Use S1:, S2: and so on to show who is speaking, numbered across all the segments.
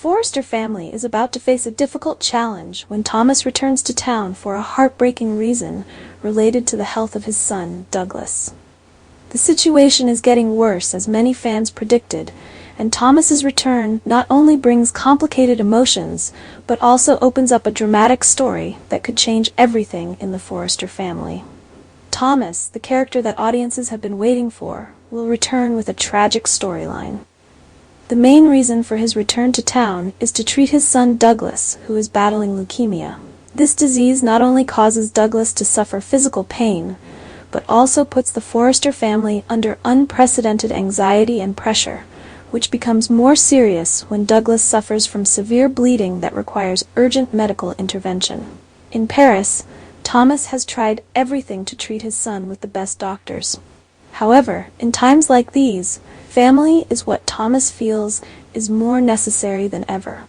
S1: Forrester family is about to face a difficult challenge when Thomas returns to town for a heartbreaking reason related to the health of his son, Douglas. The situation is getting worse as many fans predicted, and Thomas's return not only brings complicated emotions, but also opens up a dramatic story that could change everything in the Forrester family. Thomas, the character that audiences have been waiting for, will return with a tragic storyline. The main reason for his return to town is to treat his son Douglas, who is battling leukemia. This disease not only causes Douglas to suffer physical pain, but also puts the Forrester family under unprecedented anxiety and pressure, which becomes more serious when Douglas suffers from severe bleeding that requires urgent medical intervention. In Paris, Thomas has tried everything to treat his son with the best doctors. However, in times like these, family is what Thomas feels is more necessary than ever.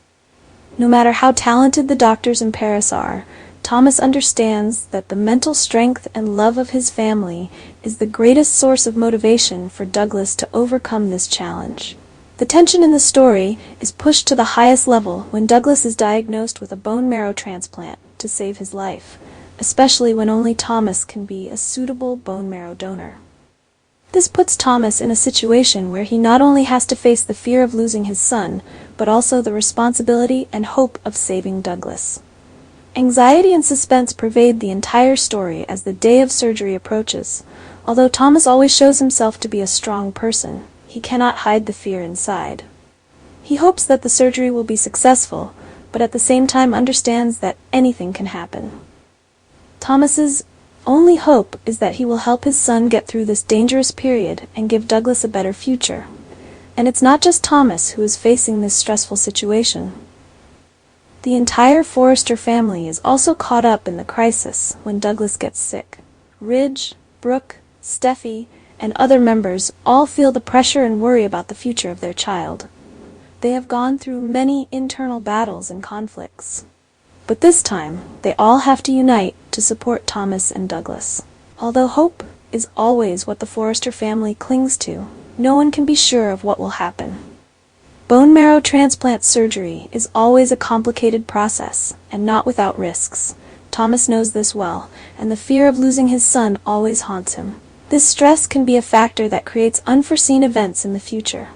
S1: No matter how talented the doctors in Paris are, Thomas understands that the mental strength and love of his family is the greatest source of motivation for Douglas to overcome this challenge. The tension in the story is pushed to the highest level when Douglas is diagnosed with a bone marrow transplant to save his life, especially when only Thomas can be a suitable bone marrow donor. This puts Thomas in a situation where he not only has to face the fear of losing his son, but also the responsibility and hope of saving Douglas. Anxiety and suspense pervade the entire story as the day of surgery approaches. Although Thomas always shows himself to be a strong person, he cannot hide the fear inside. He hopes that the surgery will be successful, but at the same time understands that anything can happen. Thomas's only hope is that he will help his son get through this dangerous period and give Douglas a better future. And it's not just Thomas who is facing this stressful situation. The entire Forrester family is also caught up in the crisis when Douglas gets sick. Ridge, Brooke, Steffi, and other members all feel the pressure and worry about the future of their child. They have gone through many internal battles and conflicts. But this time, they all have to unite to support Thomas and Douglas. Although hope is always what the Forrester family clings to, no one can be sure of what will happen. Bone marrow transplant surgery is always a complicated process, and not without risks. Thomas knows this well, and the fear of losing his son always haunts him. This stress can be a factor that creates unforeseen events in the future.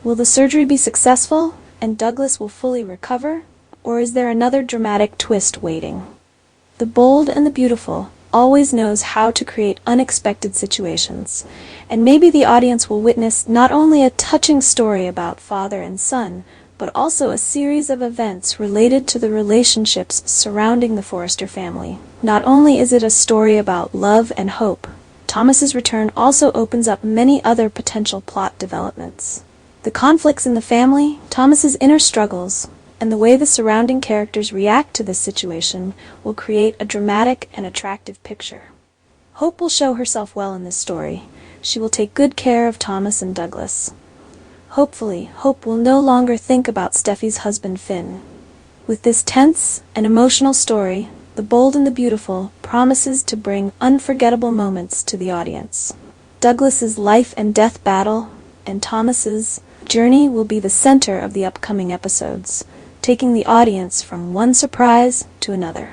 S1: Will the surgery be successful, and Douglas will fully recover? Or is there another dramatic twist waiting? The bold and the beautiful always knows how to create unexpected situations, and maybe the audience will witness not only a touching story about father and son, but also a series of events related to the relationships surrounding the Forrester family. Not only is it a story about love and hope, Thomas's return also opens up many other potential plot developments. The conflicts in the family, Thomas's inner struggles, and the way the surrounding characters react to this situation will create a dramatic and attractive picture. Hope will show herself well in this story. She will take good care of Thomas and Douglas. Hopefully, Hope will no longer think about Steffi's husband Finn. With this tense and emotional story, The Bold and the Beautiful promises to bring unforgettable moments to the audience. Douglas's life and death battle and Thomas's journey will be the center of the upcoming episodes, taking the audience from one surprise to another.